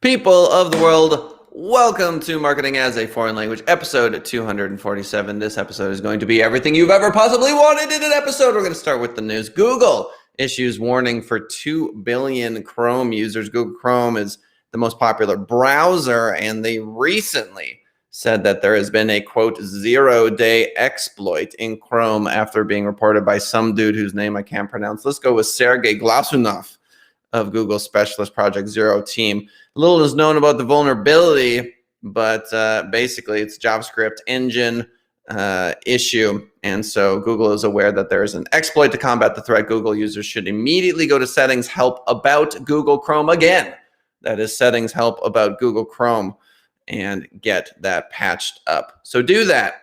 People of the world, welcome to Marketing as a Foreign Language, episode 247. This episode is going to be everything you've ever possibly wanted in an episode. We're going to start with the news. Google issues warning for 2 billion Chrome users. Google Chrome is the most popular browser, and they recently said that there has been a, quote, 0-day exploit in Chrome after being reported by some dude whose name I can't pronounce. Let's go with Sergey Glasunov of Google Specialist Project Zero team. Little is known about the vulnerability, but basically it's JavaScript engine issue. And so Google is aware that there is an exploit to combat the threat. Google users should immediately go to settings, help about Google Chrome again. That is settings, help about Google Chrome, and get that patched up. So do that.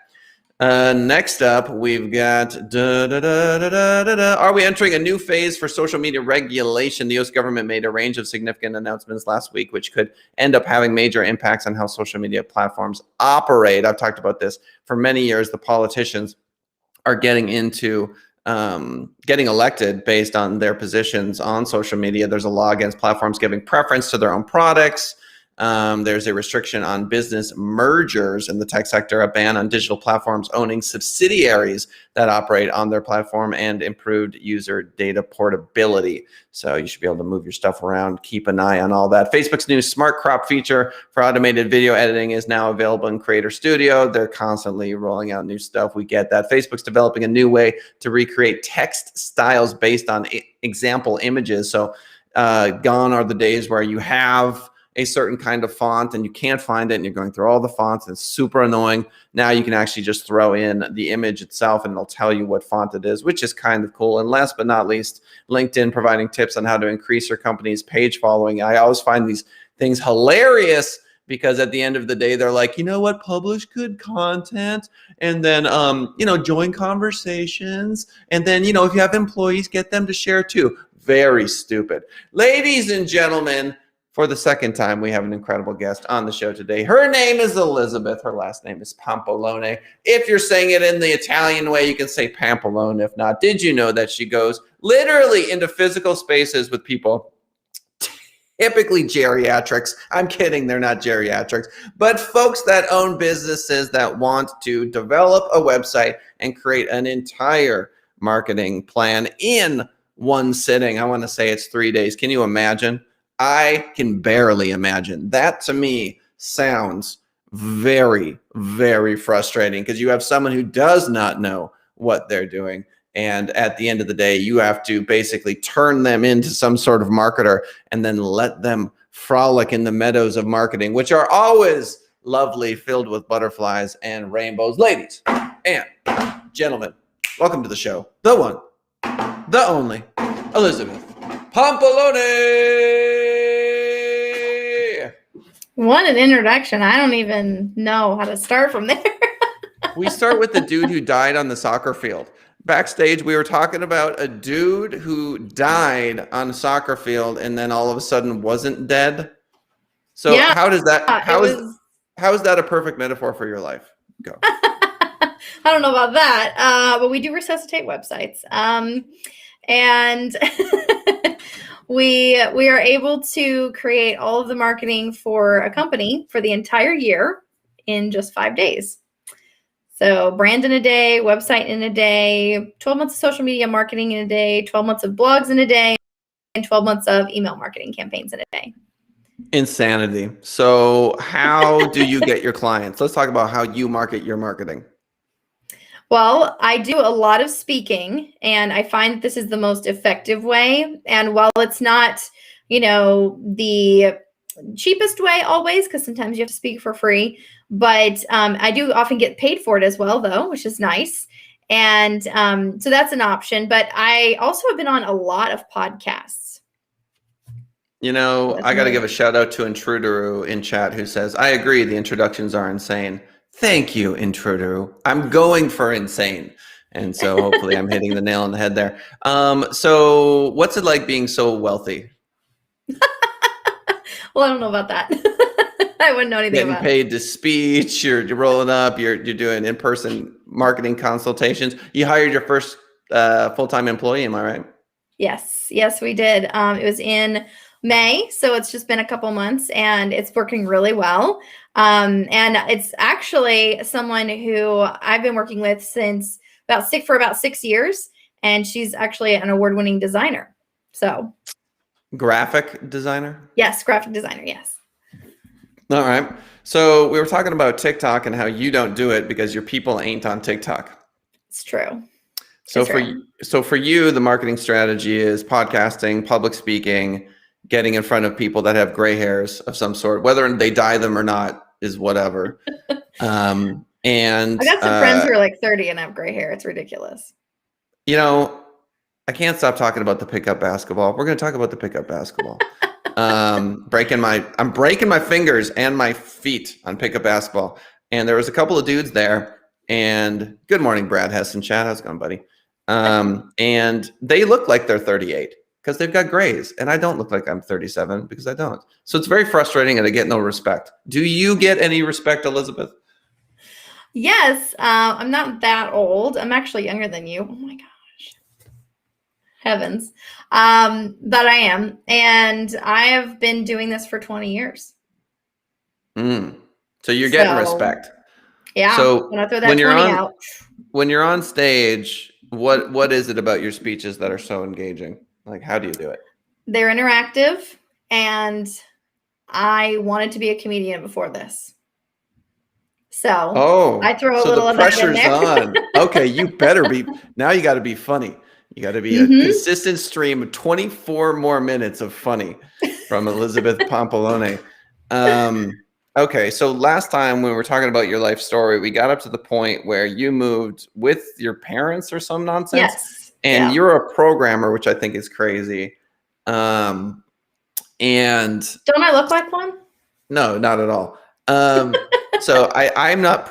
Next up, we've got, are we entering a new phase for social media regulation? The U.S. government made a range of significant announcements last week, which could end up having major impacts on how social media platforms operate. I've talked about this for many years. The politicians are getting into getting elected based on their positions on social media. There's a law against platforms giving preference to their own products. There's a restriction on business mergers in the tech sector, a ban on digital platforms owning subsidiaries that operate on their platform, and improved user data portability. So you should be able to move your stuff around, keep an eye on all that. Facebook's new Smart Crop feature for automated video editing is now available in Creator Studio. They're constantly rolling out new stuff. We get that. Facebook's developing a new way to recreate text styles based on example images. So gone are the days where you have a certain kind of font and you can't find it and you're going through all the fonts and it's super annoying. Now you can actually just throw in the image itself and it'll tell you what font it is, which is kind of cool. And last but not least, LinkedIn providing tips on how to increase your company's page following. I always find these things hilarious because at the end of the day, they're like, you know what, publish good content and then, join conversations. And then, if you have employees, get them to share too. Very stupid. Ladies and gentlemen, for the second time, we have an incredible guest on the show today. Her name is Elizabeth. Her last name is Pampalone. If you're saying it in the Italian way, you can say Pampalone. If not, did you know that she goes literally into physical spaces with people, typically geriatrics? I'm kidding, they're not geriatrics, but folks that own businesses that want to develop a website and create an entire marketing plan in one sitting. I want to say it's 3 days. Can you imagine? I can barely imagine. That to me sounds very, very frustrating because you have someone who does not know what they're doing. And at the end of the day, you have to basically turn them into some sort of marketer and then let them frolic in the meadows of marketing, which are always lovely, filled with butterflies and rainbows. Ladies and gentlemen, welcome to the show. The one, the only, Elizabeth Pampalone. What an introduction. I don't even know how to start from there. We start with the dude who died on the soccer field. Backstage, we were talking about a dude who died on a soccer field and then all of a sudden wasn't dead. So Yeah, how is that? How is was- that a perfect metaphor for your life? Go. I don't know about that, but we do resuscitate websites. And we are able to create all of the marketing for a company for the entire year in just 5 days. So brand in a day, website in a day, 12 months of social media marketing in a day, 12 months of blogs in a day, and 12 months of email marketing campaigns in a day. Insanity. So how do you get your clients? Let's talk about how you market your marketing. Well, I do a lot of speaking, and I find that this is the most effective way. And while it's not, the cheapest way always, because sometimes you have to speak for free, but I do often get paid for it as well, though, which is nice. And so that's an option. But I also have been on a lot of podcasts. I got to give a shout out to Intruder in chat who says, I agree, the introductions are insane. Thank you, Intruder. I'm going for insane. And so hopefully I'm hitting the nail on the head there. So what's it like being so wealthy? Well, I don't know about that. I wouldn't know anything about it. Getting paid to speech, you're rolling up, you're doing in-person marketing consultations. You hired your first full-time employee, am I right? Yes, we did. It was in May, so it's just been a couple months, and it's working really well. And it's actually someone who I've been working with since for about 6 years, and she's actually an award-winning designer. So, Graphic designer? yes, graphic designer, yes. All right. So we were talking about TikTok and how you don't do it because your people ain't on TikTok. It's true. So It's for true. so for you, the marketing strategy is podcasting, public speaking, getting in front of people that have gray hairs of some sort, whether they dye them or not is whatever. And I got some friends who are like 30 and have gray hair. It's ridiculous. you know, I can't stop talking about the pickup basketball. We're going to talk about the pickup basketball. I'm breaking my fingers and my feet on pickup basketball. And there was a couple of dudes there. And good morning, Brad Hess and Chad. How's it going, buddy? And they look like they're 38 because they've got grays. And I don't look like I'm 37 because I don't. So it's very frustrating and I get no respect. Do you get any respect, Elizabeth? Yes, I'm not that old. I'm actually younger than you. Oh my gosh. Heavens. But I am. And I have been doing this for 20 years. So you're getting respect. Yeah. So when I throw that 20 out. When you're on stage, what is it about your speeches that are so engaging? Like, how do you do it? They're interactive, and I wanted to be a comedian before this. So I throw a little of that in there. So the pressure's on. Okay, you better be. Now you got to be funny. You got to be a consistent stream of 24 more minutes of funny from Elizabeth Pampalone. Okay, so last time when we were talking about your life story, we got up to the point where you moved with your parents or some nonsense. Yes. And you're a programmer, which I think is crazy. And don't I look like one? No, not at all. So I'm not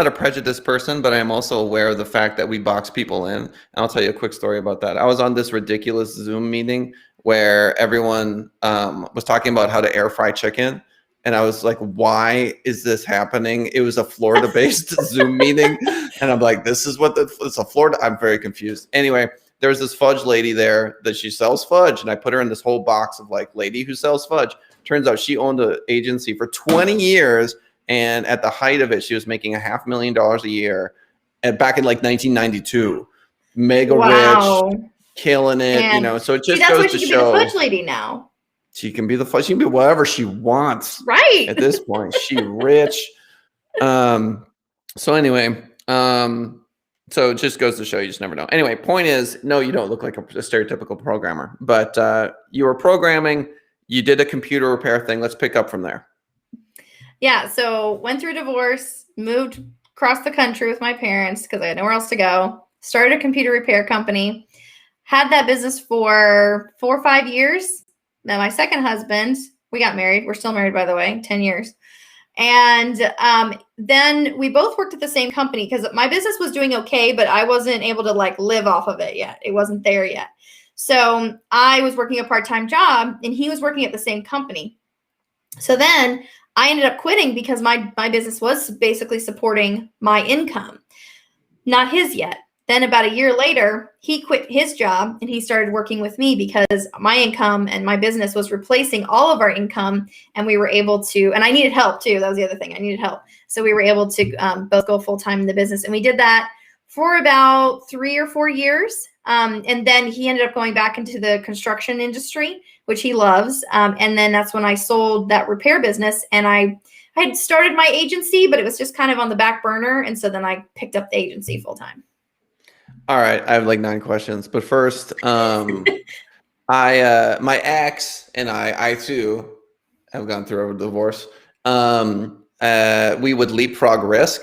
a prejudiced person, but I'm also aware of the fact that we box people in. And I'll tell you a quick story about that. I was on this ridiculous Zoom meeting where everyone was talking about how to air fry chicken. And I was like, why is this happening? It was a Florida-based Zoom meeting. And I'm like, it's a Florida. I'm very confused. Anyway, there was this fudge lady there that she sells fudge. And I put her in this whole box of like lady who sells fudge. Turns out she owned an agency for 20 years. And at the height of it, she was making $500,000 a year. And back in like 1992, mega rich, killing it, and so it just goes to show. She can be the fudge lady now. She can be she can be whatever she wants. Right. At this point, she rich. So anyway, so it just goes to show you just never know. Anyway, point is, no, you don't look like a stereotypical programmer, but you were programming. You did a computer repair thing. Let's pick up from there. Yeah. So went through divorce, moved across the country with my parents because I had nowhere else to go. Started a computer repair company. Had that business for 4 or 5 years. Now, my second husband, we got married. We're still married, by the way, 10 years. And then we both worked at the same company because my business was doing okay, but I wasn't able to like live off of it yet. It wasn't there yet. So I was working a part-time job and he was working at the same company. So then I ended up quitting because my business was basically supporting my income, not his yet. Then about a year later, he quit his job and he started working with me because my income and my business was replacing all of our income. And we were able to, and I needed help too. That was the other thing. I needed help. So we were able to both go full time in the business. And we did that for about 3 or 4 years. And then he ended up going back into the construction industry, which he loves. And then that's when I sold that repair business. And I had started my agency, but it was just kind of on the back burner. And so then I picked up the agency full time. All right, I have like 9 questions, but first, my ex and I too have gone through a divorce. We would leapfrog risk,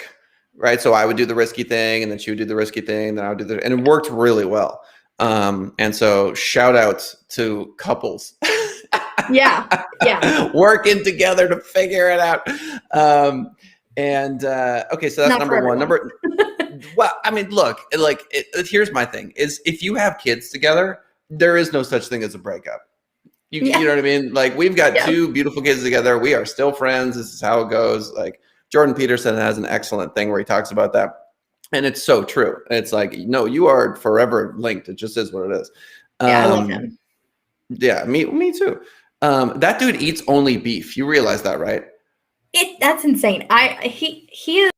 right? So I would do the risky thing, and then she would do the risky thing, then I would do and it worked really well. And so shout out to couples. Yeah, working together to figure it out. Okay, so that's number one. Well, I mean, look, here's my thing is if you have kids together, there is no such thing as a breakup. You know what I mean? Like we've got 2 beautiful kids together. We are still friends. This is how it goes. Like Jordan Peterson has an excellent thing where he talks about that. And it's so true. It's like, no, you are forever linked. It just is what it is. I love him. Yeah, me too. That dude eats only beef. You realize that, right? That's insane. He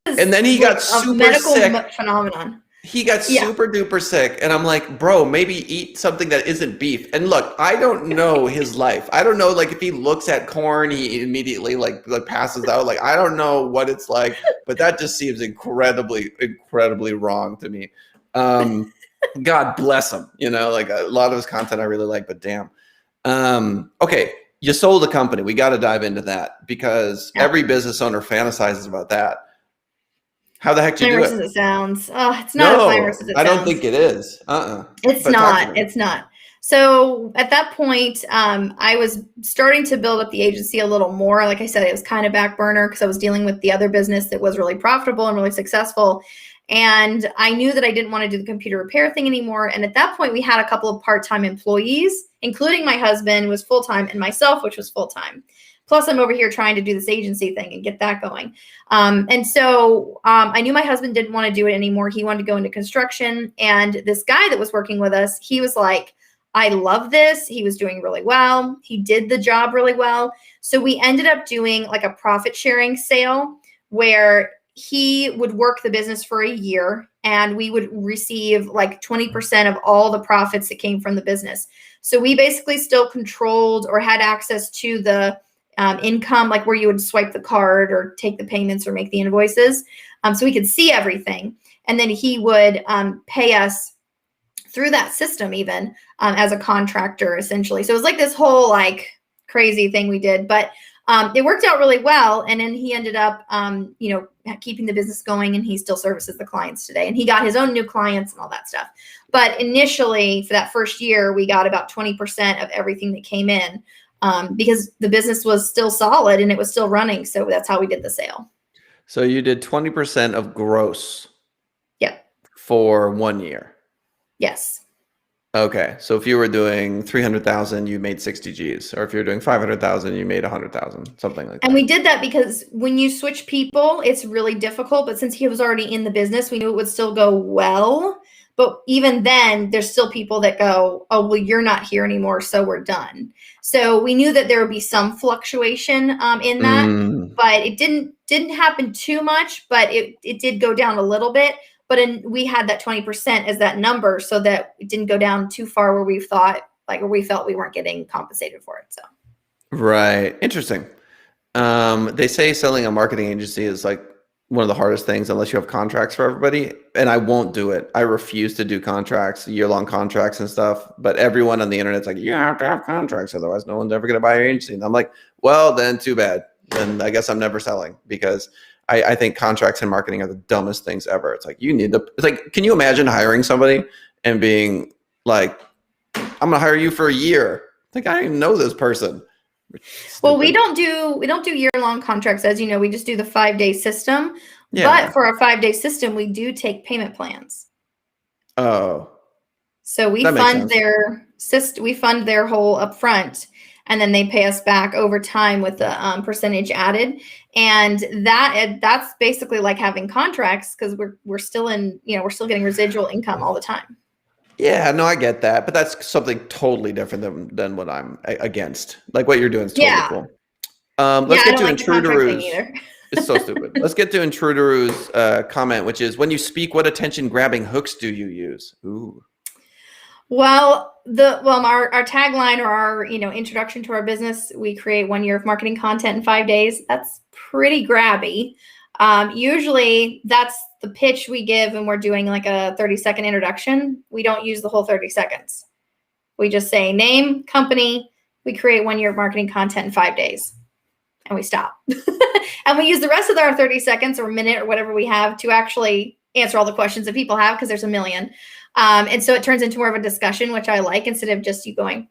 is And then he like got a super medical sick. phenomenon. He got Yeah. super duper sick, and I'm like, bro, maybe eat something that isn't beef. And look, I don't know his life. I don't know, like, if he looks at corn, he immediately like passes out. Like, I don't know what it's like, but that just seems incredibly wrong to me. God bless him. You know, like a lot of his content I really like, but damn. Okay, you sold a company. We got to dive into that because Yeah. every business owner fantasizes about that. How the heck did you Fine do versus it? it sounds. Oh, it's not as fine No, versus it I don't sounds. think it is. It's But talk to not. me. It's not. So at that point, I was starting to build up the agency a little more. Like I said, it was kind of back burner because I was dealing with the other business that was really profitable and really successful. And I knew that I didn't want to do the computer repair thing anymore. And at that point, we had a couple of part-time employees, including my husband, who was full-time, and myself, which was full-time. Plus, I'm over here trying to do this agency thing and get that going. And so I knew my husband didn't want to do it anymore. He wanted to go into construction. And this guy that was working with us, he was like, I love this. He was doing really well. He did the job really well. So we ended up doing like a profit sharing sale where he would work the business for a year and we would receive like 20% of all the profits that came from the business. So we basically still controlled or had access to the income, like where you would swipe the card or take the payments or make the invoices. So we could see everything. And then he would pay us through that system even as a contractor, essentially. So it was like this whole like crazy thing we did, but it worked out really well. And then he ended up, keeping the business going, and he still services the clients today. And he got his own new clients and all that stuff. But initially, for that first year, we got about 20% of everything that came in because the business was still solid and it was still running. So that's how we did the sale. So you did 20% of gross Yep. for 1 year. Yes. Okay. So if you were doing 300,000, you made 60 G's, or if you're doing 500,000, you made 100,000, something like that. And we did that because when you switch people, it's really difficult. But since he was already in the business, we knew it would still go well. But even then, there's still people that go, oh, well, you're not here anymore, so we're done. So we knew that there would be some fluctuation in that, but it didn't happen too much, but it did go down a little bit. But we had that 20% as that number so that it didn't go down too far where we thought, like, or we felt we weren't getting compensated for it. So. Right. Interesting. They say selling a marketing agency is like one of the hardest things unless you have contracts for everybody. And I won't do it. I refuse to do contracts, year-long contracts and stuff. But everyone on the internet's like, you have to have contracts, otherwise no one's ever going to buy your agency. And I'm like, well, then too bad. Then I guess I'm never selling, because I think contracts and marketing are the dumbest things ever. It's like, it's like, can you imagine hiring somebody and being like, I'm going to hire you for a year? Like, I don't even know this person. Well, we don't do year-long contracts, as you know. We just do the 5-day system. Yeah. But for our 5-day system, we do take payment plans. Oh. So we That makes fund sense. we fund their whole upfront, and then they pay us back over time with the percentage added. And that's basically like having contracts, because we're still we're still getting residual income all the time. Yeah, no, I get that, but that's something totally different than what I'm against. Like, what you're doing is totally cool. Let's I get don't to like the contract thing Intruderu's. either. It's so stupid. Let's get to Intruderu's comment, which is, when you speak, what attention-grabbing hooks do you use? Ooh. Well, our tagline, or our introduction to our business, we create 1 year of marketing content in 5 days. That's pretty grabby. Usually that's the pitch we give, and we're doing like a 30-second introduction. We don't use the whole 30 seconds. We just say name, company. We create 1 year of marketing content in 5 days, and we stop. And we use the rest of our 30 seconds or minute or whatever we have to actually answer all the questions that people have, because there's a million. And so it turns into more of a discussion, which I like, instead of just you going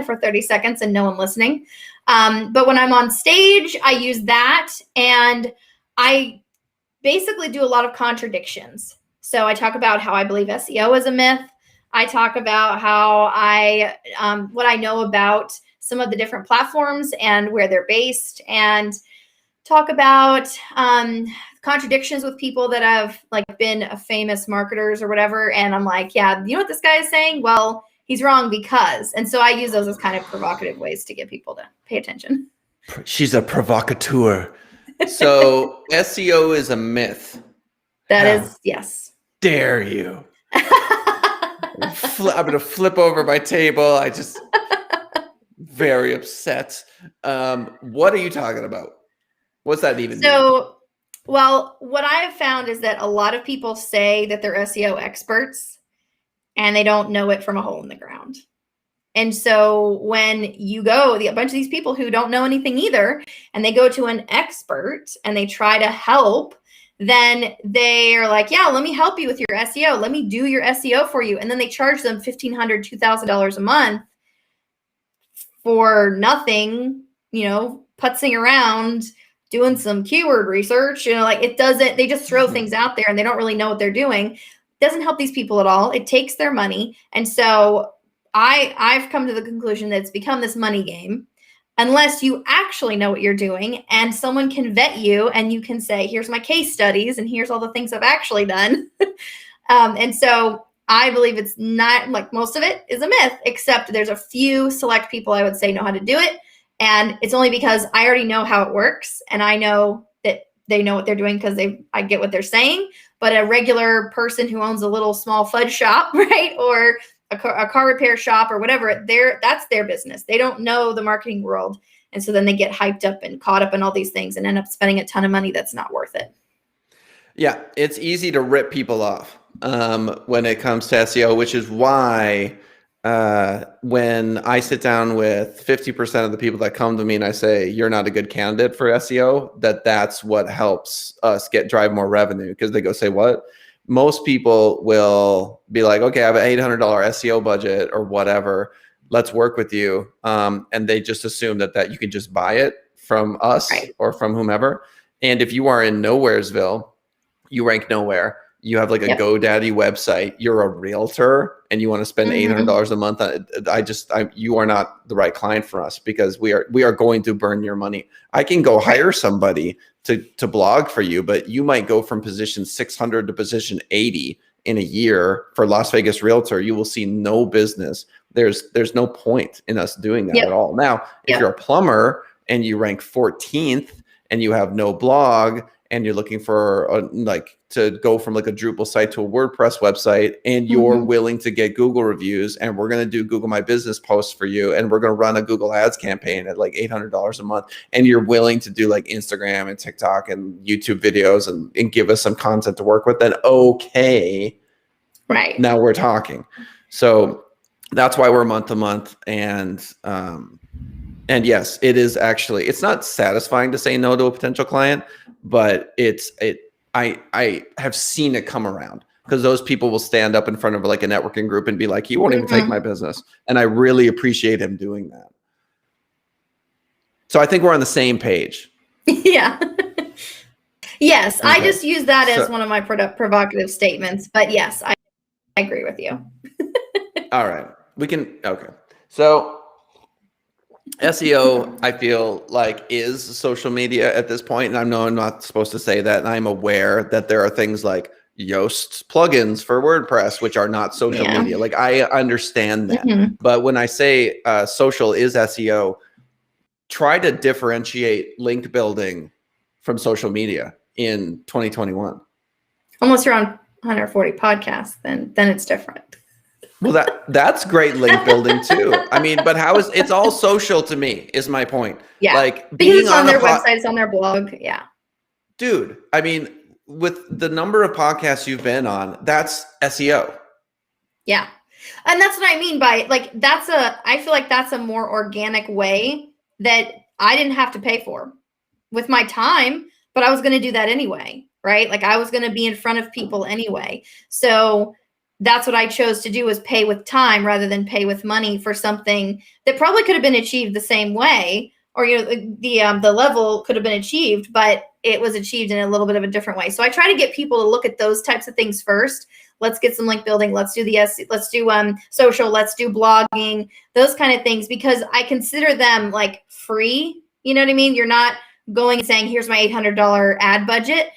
for 30 seconds and no one listening. But when I'm on stage, I use that, and I basically do a lot of contradictions. So I talk about how I believe SEO is a myth. I talk about how what I know about some of the different platforms and where they're based, and talk about contradictions with people that have like been famous marketers or whatever. And I'm like, yeah, you know what this guy is saying? Well, he's wrong because. And so I use those as kind of provocative ways to get people to pay attention. She's a provocateur. So SEO is a myth. That How is, yes. dare you? I'm going to flip over my table. I just very upset. What are you talking about? What's that even mean? So, well, what I have found is that a lot of people say that they're SEO experts and they don't know it from a hole in the ground. And so when you go, a bunch of these people who don't know anything either, and they go to an expert and they try to help, then they are like, yeah, let me help you with your SEO. Let me do your SEO for you. And then they charge them $1,500, $2,000 a month for nothing, putzing around, doing some keyword research, like it doesn't, they just throw things out there and they don't really know what they're doing. It doesn't help these people at all. It takes their money. And so I've come to the conclusion that it's become this money game unless you actually know what you're doing and someone can vet you and you can say, here's my case studies and here's all the things I've actually done. And so I believe it's not, like, most of it is a myth, except there's a few select people I would say know how to do it. And it's only because I already know how it works and I know that they know what they're doing because I get what they're saying. But a regular person who owns a little small fudge shop, right, or a car repair shop or whatever, that's their business. They don't know the marketing world. And so then they get hyped up and caught up in all these things and end up spending a ton of money that's not worth it. Yeah, it's easy to rip people off when it comes to SEO, which is why when I sit down with 50% of the people that come to me and I say, you're not a good candidate for SEO, that's what helps us drive more revenue. Because they go, say what? Most people will be like, okay, I have an $800 SEO budget or whatever. Let's work with you. And they just assume that you can just buy it from us, right, or from whomever. And if you are in Nowheresville, you rank nowhere. You have like a GoDaddy website. You're a realtor and you want to spend $800 a month on it. You are not the right client for us because we are going to burn your money. I can go hire somebody to blog for you, but you might go from position 600 to position 80 in a year for Las Vegas Realtor. You will see no business. There's no point in us doing that at all. Now, if you're a plumber and you rank 14th and you have no blog and you're looking for to go from like a Drupal site to a WordPress website and you're willing to get Google reviews and we're going to do Google My Business posts for you and we're going to run a Google Ads campaign at like $800 a month and you're willing to do like Instagram and TikTok and YouTube videos and give us some content to work with, then okay. Right. Now we're talking. So that's why we're month to month. And yes, it's not satisfying to say no to a potential client, but I have seen it come around because those people will stand up in front of like a networking group and be like, you won't even take my business. And I really appreciate him doing that. So I think we're on the same page. Yeah. Yes. Okay. I just use that as one of my provocative statements, but yes, I agree with you. All right. Okay. So SEO, I feel like, is social media at this point. And I know I'm not supposed to say that. And I'm aware that there are things like Yoast plugins for WordPress, which are not social media. Like I understand that. But when I say social is SEO, try to differentiate link building from social media in 2021. Unless you're on 140 podcasts, then it's different. Well, that's great link building too. I mean, but it's all social to me is my point. Yeah. Like because it's on their website, it's on their blog. Yeah. Dude, I mean, with the number of podcasts you've been on, that's SEO. Yeah. And that's what I mean by like, I feel like that's a more organic way that I didn't have to pay for with my time, but I was going to do that anyway. Right. Like I was going to be in front of people anyway. So that's what I chose to do, was pay with time rather than pay with money for something that probably could have been achieved the same way, or the level could have been achieved, but it was achieved in a little bit of a different way. So I try to get people to look at those types of things first. Let's get some link building. Let's do social. Let's do blogging, those kind of things, because I consider them like free. You know what I mean? You're not going and saying, here's my $800 ad budget.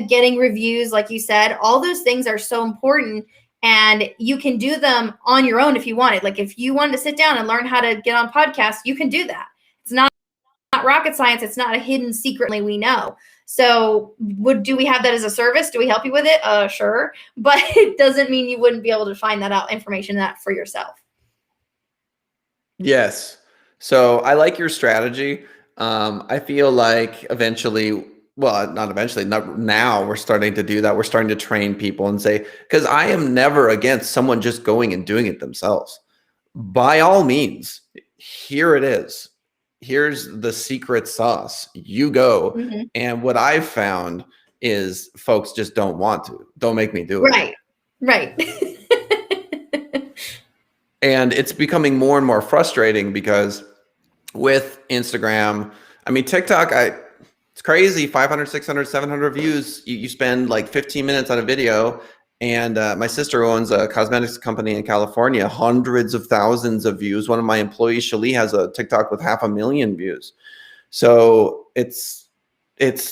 Getting reviews, like you said, all those things are so important. And you can do them on your own if you wanted. Like if you wanted to sit down and learn how to get on podcasts, you can do that. It's not rocket science. It's not a hidden secret we know. So do we have that as a service? Do we help you with it? Sure. But it doesn't mean you wouldn't be able to find that out information that for yourself. Yes. So I like your strategy. I feel like eventually, well, not eventually, not now, we're starting to do that. We're starting to train people and say, because I am never against someone just going and doing it themselves. By all means, here it is. Here's the secret sauce. You go. Mm-hmm. And what I've found is folks just don't want to. Don't make me do it. Right. Right. And it's becoming more and more frustrating because with Instagram, I mean, TikTok, it's crazy. 500, 600, 700 views. You spend like 15 minutes on a video. And my sister owns a cosmetics company in California, hundreds of thousands of views. One of my employees, Shali, has a TikTok with 500,000 views. So it's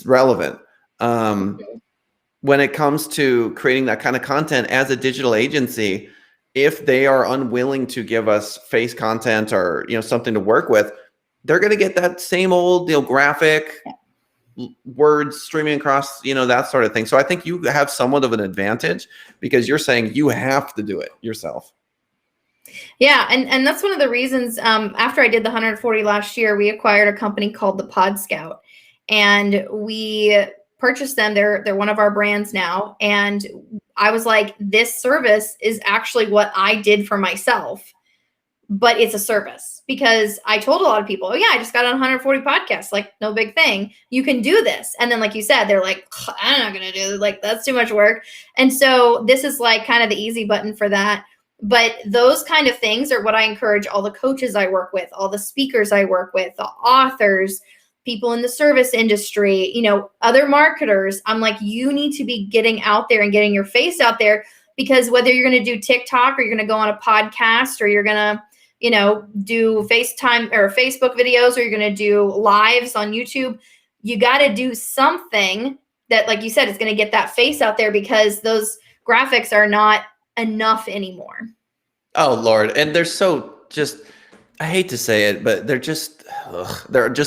relevant. When it comes to creating that kind of content as a digital agency, if they are unwilling to give us face content or something to work with, they're going to get that same old graphic words streaming across that sort of thing. So I think you have somewhat of an advantage because you're saying you have to do it yourself. Yeah, and that's one of the reasons. After I did the 140 last year, we acquired a company called the Pod Scout, and we purchased them. They're one of our brands now, and I was like, this service is actually what I did for myself, but it's a service because I told a lot of people, oh yeah, I just got on 140 podcasts, like no big thing. You can do this. And then like you said, they're like, I'm not going to do it. Like that's too much work. And so this is like kind of the easy button for that. But those kind of things are what I encourage all the coaches I work with, all the speakers I work with, the authors, people in the service industry, other marketers. I'm like, you need to be getting out there and getting your face out there, because whether you're going to do TikTok or you're going to go on a podcast or you're going to, do FaceTime or Facebook videos, or you're going to do lives on YouTube, you got to do something that, like you said, is going to get that face out there, because those graphics are not enough anymore. Oh Lord. And they're so just, I hate to say it, but they're just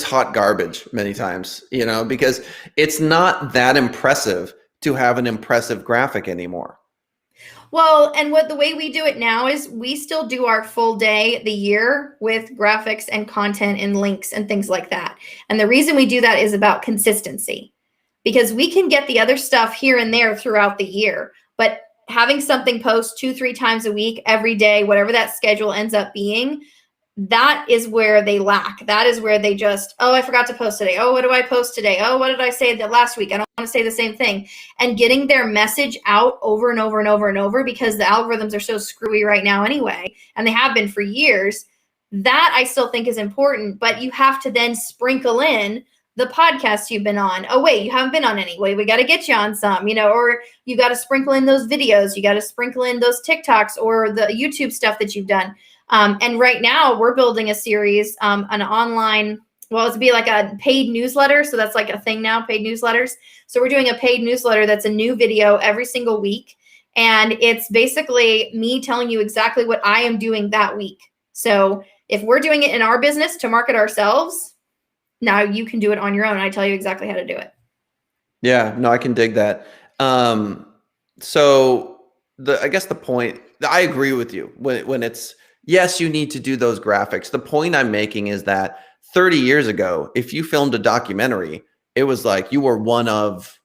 hot garbage many times, because it's not that impressive to have an impressive graphic anymore. Well, and the way we do it now is we still do our full day the year with graphics and content and links and things like that. And the reason we do that is about consistency, because we can get the other stuff here and there throughout the year, but having something post 2-3 times a week, every day, whatever that schedule ends up being, that is where they lack. That is where they just, oh, I forgot to post today. Oh, what do I post today? Oh, what did I say that last week? I don't want to say the same thing. And getting their message out over and over and over and over, because the algorithms are so screwy right now anyway, and they have been for years. That I still think is important, but you have to then sprinkle in the podcasts you've been on. Oh, wait, you haven't been on any. Wait, we got to get you on some, or you got to sprinkle in those videos. You got to sprinkle in those TikToks or the YouTube stuff that you've done. And right now we're building a series, an online, well, it's be like a paid newsletter. So that's like a thing now, paid newsletters. So we're doing a paid newsletter that's a new video every single week. And it's basically me telling you exactly what I am doing that week. So if we're doing it in our business to market ourselves, now you can do it on your own. I tell you exactly how to do it. Yeah, no, I can dig that. So I guess the point, I agree with you when it's, yes, you need to do those graphics. The point I'm making is that 30 years ago, if you filmed a documentary, it was like you were one of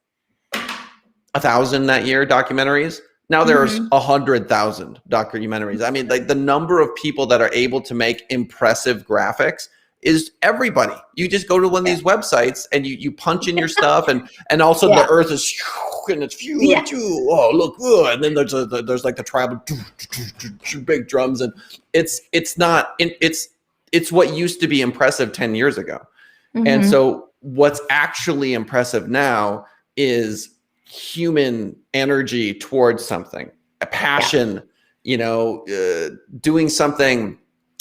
1,000 that year documentaries. Now there's 100,000 documentaries. I mean, like the number of people that are able to make impressive graphics is everybody. You just go to one of these websites and you punch in your stuff, and also the earth is and it's oh look good, and then there's like the tribal big drums, and it's not it's what used to be impressive 10 years ago. And so what's actually impressive now is human energy towards something, a passion, doing something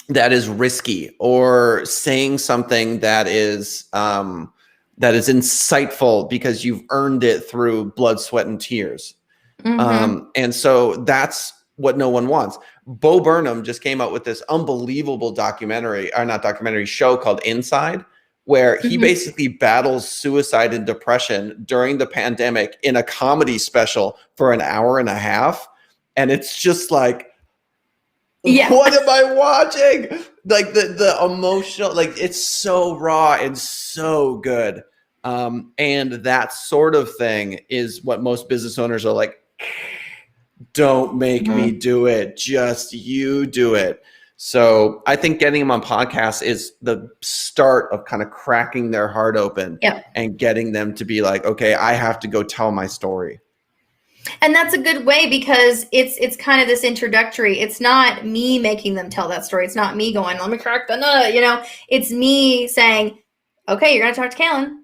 that is risky, or saying something that is insightful because you've earned it through blood, sweat, and tears. And so that's what no one wants. Bo Burnham just came out with this unbelievable show called Inside, where he basically battles suicide and depression during the pandemic in a comedy special for an hour and a half. And it's just like, what am I watching? Like the emotional, like it's so raw and so good. And that sort of thing is what most business owners are like, don't make me do it. Just you do it. So I think getting them on podcasts is the start of kind of cracking their heart open and getting them to be like, okay, I have to go tell my story. And that's a good way because it's kind of this introductory. It's not me making them tell that story. It's not me going, let me crack the nut, It's me saying, okay, you're going to talk to Kalen.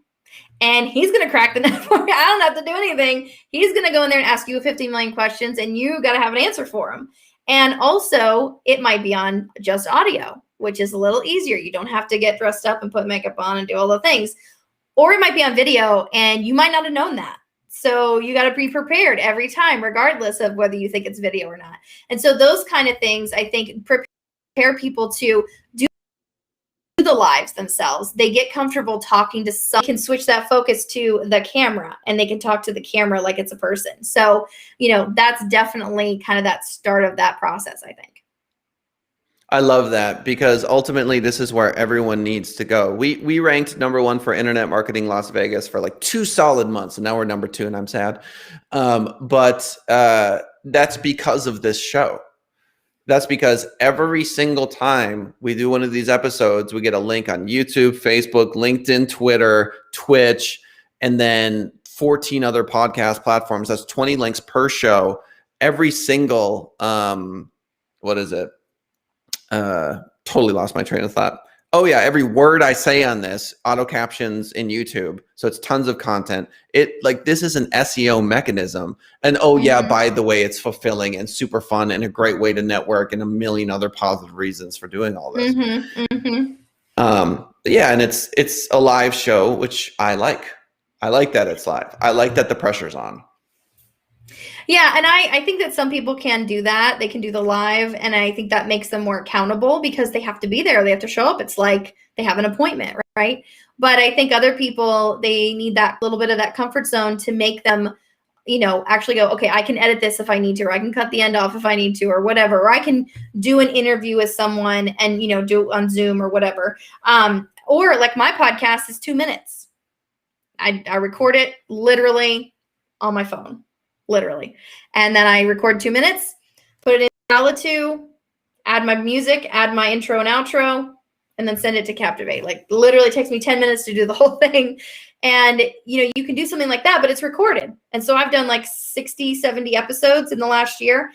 And he's going to crack the nut for you. I don't have to do anything. He's going to go in there and ask you 50 million questions, and you got to have an answer for him. And also, it might be on just audio, which is a little easier. You don't have to get dressed up and put makeup on and do all the things. Or it might be on video, and you might not have known that. So you got to be prepared every time, regardless of whether you think it's video or not. And so those kind of things, I think, prepare people to do the lives themselves. They get comfortable talking to someone, can switch that focus to the camera, and they can talk to the camera like it's a person. So, that's definitely kind of that start of that process, I think. I love that because ultimately this is where everyone needs to go. We ranked #1 for internet marketing Las Vegas for like 2 solid months, and now we're #2, and I'm sad. But that's because of this show. That's because every single time we do one of these episodes, we get a link on YouTube, Facebook, LinkedIn, Twitter, Twitch, and then 14 other podcast platforms. That's 20 links per show. Every single, totally lost my train of thought. Oh yeah, every word I say on this, auto captions in YouTube. So it's tons of content. This is an SEO mechanism. And by the way, it's fulfilling and super fun and a great way to network and a million other positive reasons for doing all this. And it's a live show, which I like. I like that it's live. I like that the pressure's on. Yeah, and I think that some people can do that. They can do the live, and I think that makes them more accountable because they have to be there. They have to show up. It's like they have an appointment, right? But I think other people, they need that little bit of that comfort zone to make them, actually go, okay, I can edit this if I need to, or I can cut the end off if I need to, or whatever. Or I can do an interview with someone and, do it on Zoom or whatever. Or like my podcast is 2 minutes. I record it literally on my phone. Literally. And then I record 2 minutes, put it in Solitude, add my music, add my intro and outro, and then send it to Captivate. Like literally takes me 10 minutes to do the whole thing. And, you can do something like that, but it's recorded. And so I've done like 60, 70 episodes in the last year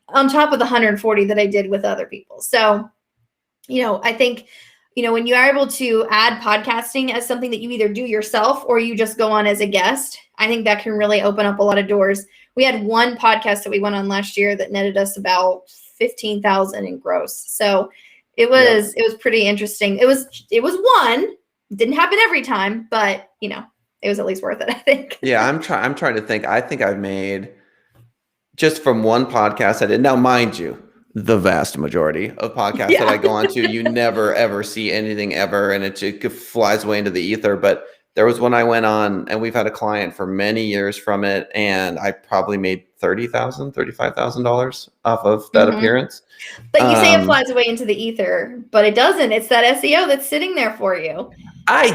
on top of the 140 that I did with other people. So, I think, when you are able to add podcasting as something that you either do yourself or you just go on as a guest, I think that can really open up a lot of doors. We had one podcast that we went on last year that netted us about 15,000 in gross. So it was pretty interesting. It was one. It didn't happen every time, but it was at least worth it, I think. Yeah, I'm trying to think. I think I've made just from one podcast I did. Now, mind you, the vast majority of podcasts that I go on to, you never ever see anything ever, and it flies away into the ether. But there was one I went on, and we've had a client for many years from it, and I probably made $30,000, $35,000 off of that appearance. But you say it flies away into the ether, but it doesn't. It's that SEO that's sitting there for you. I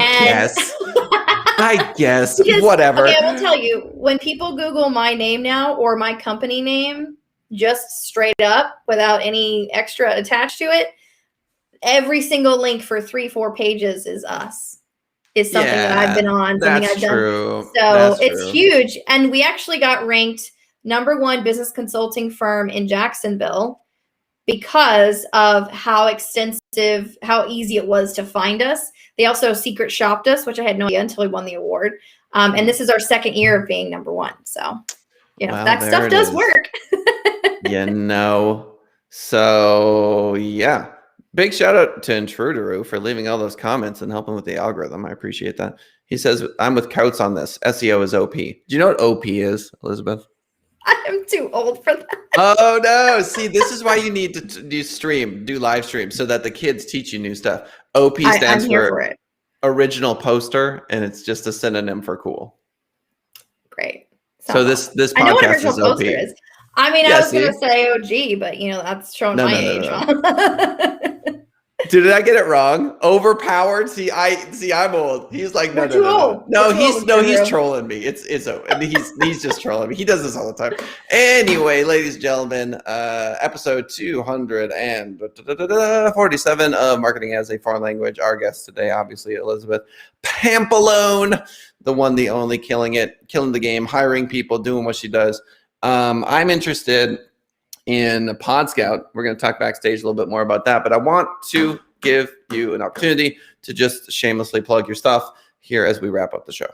guess. Because, whatever. Okay, I will tell you, when people Google my name now or my company name, just straight up without any extra attached to it, every single link for 3-4 pages is us. Is something that I've been on, something I've done. So it's huge. And we actually got ranked #1 business consulting firm in Jacksonville because of how extensive, how easy it was to find us. They also secret shopped us, which I had no idea until we won the award. And this is our second year of being #1. So, that stuff does work. So yeah, big shout out to Intruderu for leaving all those comments and helping with the algorithm. I appreciate that. He says, I'm with Couts on this. SEO is OP. Do you know what OP is, Elizabeth? I am too old for that. Oh no! See, this is why you need to do live streams so that the kids teach you new stuff. OP stands I'm here for for it. original poster, and it's just a synonym for cool. Great. So Sounds this I know what podcast original is OP. poster is. I mean, Yeah, I was going see? to say OG, but that's showing No, my no, no, age. no. Huh? Did I get it wrong? Overpowered? See, I'm old. He's like, no, We're no, too no, no. old. No, We're too old, he's Andrew. trolling me. He's just trolling me. He does this all the time. Anyway, ladies and gentlemen, episode 247 of Marketing as a Foreign Language. Our guest today, obviously, Elizabeth Pampalone, the one, the only, killing the game, hiring people, doing what she does. I'm interested in PodScout. We're going to talk backstage a little bit more about that, but I want to give you an opportunity to just shamelessly plug your stuff here as we wrap up the show.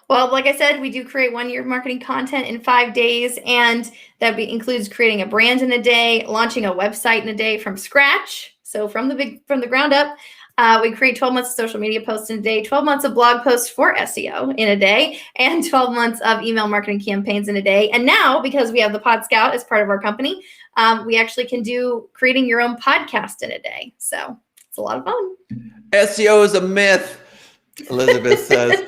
Well, like I said, we do create 1 year of marketing content in 5 days, and that includes creating a brand in a day, launching a website in a day from scratch. So from the ground up. We create 12 months of social media posts in a day, 12 months of blog posts for SEO in a day, and 12 months of email marketing campaigns in a day. And now, because we have the Pod Scout as part of our company, we actually can do creating your own podcast in a day. So it's a lot of fun. SEO is a myth, Elizabeth says.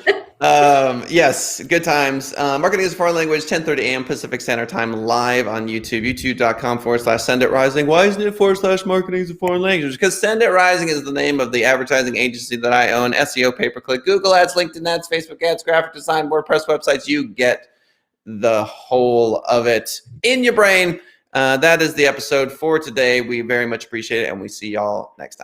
Yes, good times. Marketing is a Foreign Language, 10:30 a.m. Pacific Standard Time, live on YouTube, youtube.com/Send It Rising. Why isn't it /Marketing is a Foreign Language? Because Send It Rising is the name of the advertising agency that I own. SEO, pay-per-click, Google ads, LinkedIn ads, Facebook ads, graphic design, WordPress websites. You get the whole of it in your brain. That is the episode for today. We very much appreciate it, and we see y'all next time.